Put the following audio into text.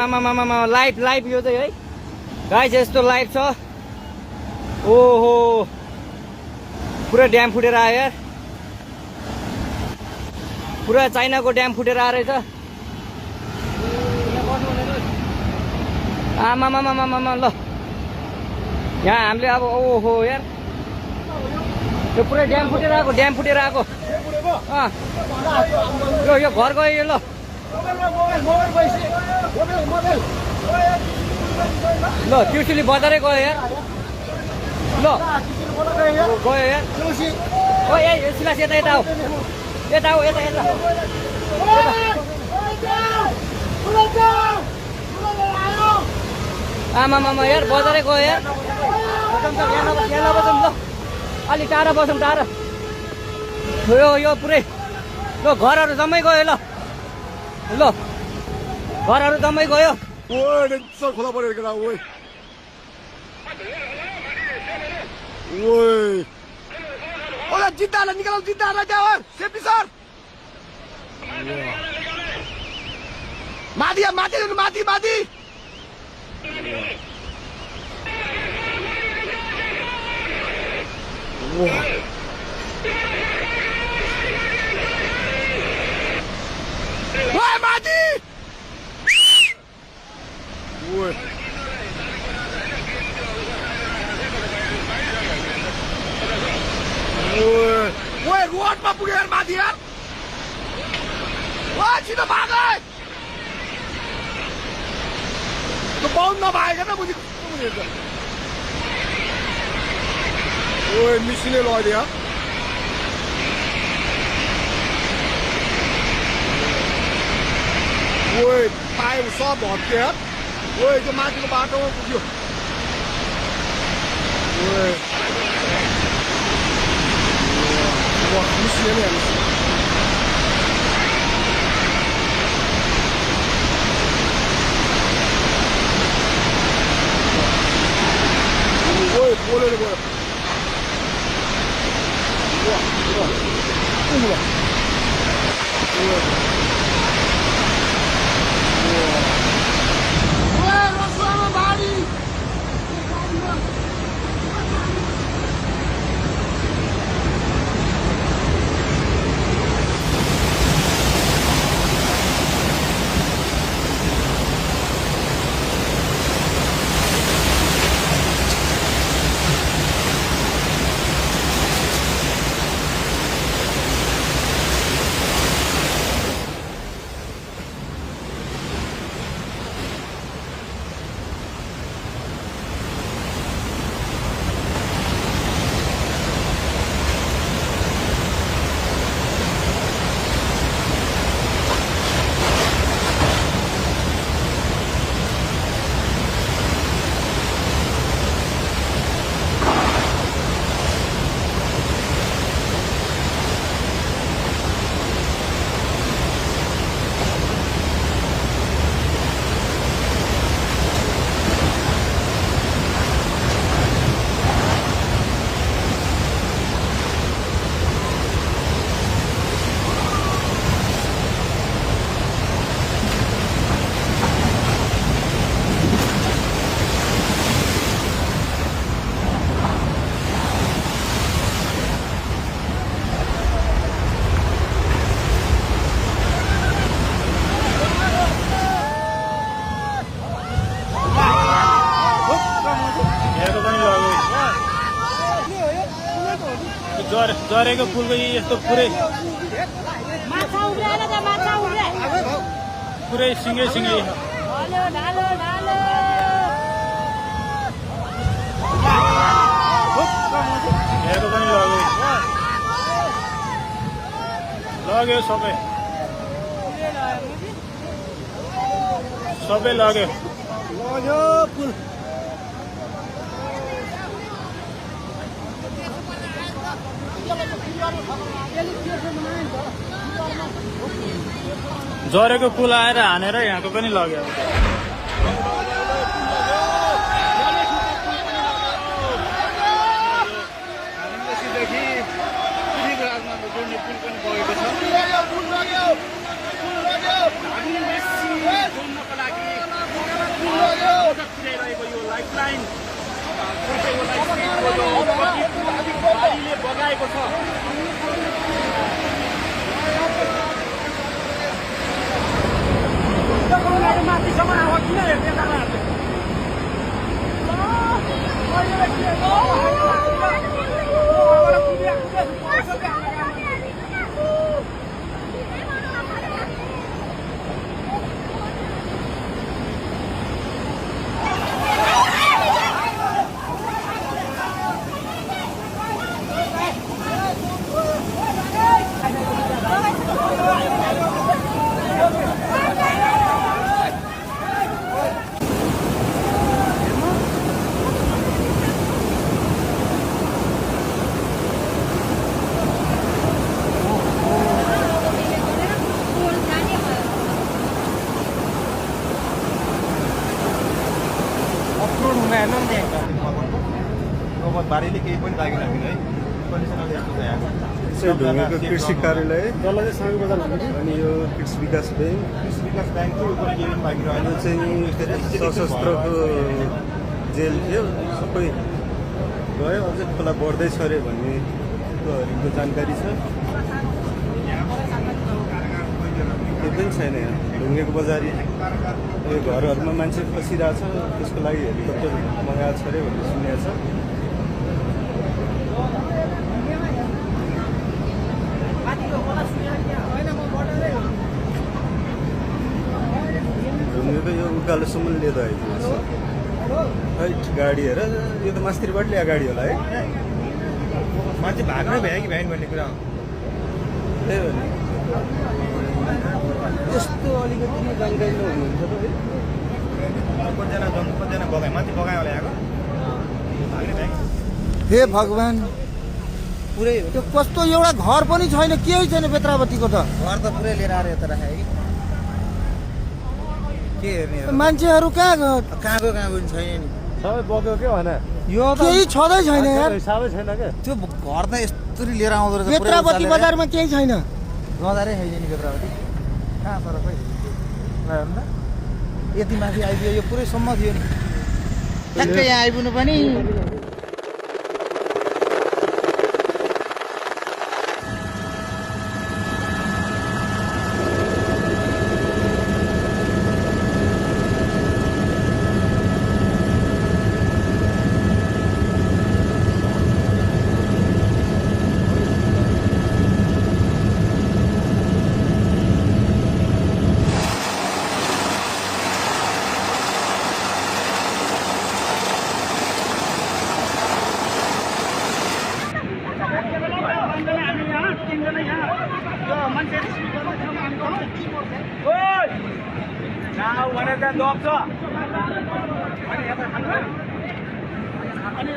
आमा live live यो चाहिँ है गाइस यस्तो लाइभ छ। ओहो पुरा ड्याम फुटेर आयो यार, पुरा चाइनाको ड्याम फुटेर आएर रहेछ। आमा ल यहाँ हामीले अब ओहो यार यो पुरै ड्याम फुटेर आएको, ड्याम फुटेर आएको। यो घर गयो यो। ल ल त्रिशुली बजारै गयो यार। ल गयो यार। ओ ए सिलास यता यता आऊ, यता आऊ, यता यता। आमा यार बजारै गयो यार। यहाँ नबसौँ ल, अलि टाढा बसौँ, टाढा। यो पुरै ल घरहरू जम्मै गयो। ल ल घरहरू जम्मै गयो। खोला पऱ्यो केटा। ओए जित्दालाई निकालौ, जित्दालाई त्यहाँ सेफ्टी सर। माथि माथि माथि माथि। ओए माथि। ओए रोडमा पुग्यो यार माथि यार। ओए छिटो भाग। त्यो बाउन्ड नभाएको त बुझी। ओए मिसिने लग्यो यार। ओए टायर सब भत्क्यो यार। ओए त्यो माथिको बाटोमा पुग्यो। ओए मिसिने नै हाल्छ। ओए बोलेर गयो। जरेको पुलको यस्तो पुरै पुरै सिँगै सिँगै हेरेको पनि लग्यो सबै लग्यो पुल। जरेको पुल आएर हानेर यहाँको पनि लग्यो। लाइफलाइन गाडीले बगाएको छ। माथिसम्म आवा किन हेर्ने तपाईँहरूले? बारीले केही पनि लागेन है कन्डिसनल यस्तो छ यहाँ ढुङ्गेको कृषि कार्यालय अनि यो कृषि विकास ब्याङ्क ब्याङ्कको उपरि केही पनि बाँकी रहेन। यो चाहिँ सशस्त्रको जेल थियो सबै गयो अझै खोला बढ्दैछ अरे भन्ने कुरोहरूको जानकारी छ। केही पनि छैन यहाँ ढुङ्गेको बजारी यो घरहरूमा मान्छे फसिरहेछ त्यसको लागि हेलिकप्टर मगाएको छ अरे भन्ने सुनेको छ। ढुङ्गेको यो उकालोसम्म लिएर आइपुग्छ राइट गाडी हेर यो त मास्तिरबाट ल्याएको गाडी होला है मान्छे भाग्नै भ्यायो कि भ्याइन भन्ने कुरा हो। त्यही हो नि यस्तो अलिकति जानकारी नहुनुहुन्छ तपाईँ कतिजना बगायो माथि बगायो होला यहाँको भाग्ने भ्यायो। हे भगवान् पुरै त्यो कस्तो एउटा घर पनि छैन केही छैन बेत्रावतीको त। घर त पुरै लिएर आएर यता राखे कि के हेर्ने हो? मान्छेहरू कहाँ गयो? कहाँको पनि छैन नि सबै बग्यो के भन यो त केही छँदै छैन यार। हिसाबै छैन क्या त्यो घर त यस्तरी लिएर आउँदो रहेछ बेत्रावती बजारमा केही छैन। बजारै छैन नि बेत्रावती कहाँ छ र खै हेर्नु यति माथि आइपुग्यो यो पुरै सम्म थियो नि ठ्याक्कै यहाँ आइपुग्नु पनि भनेर दब छ अनि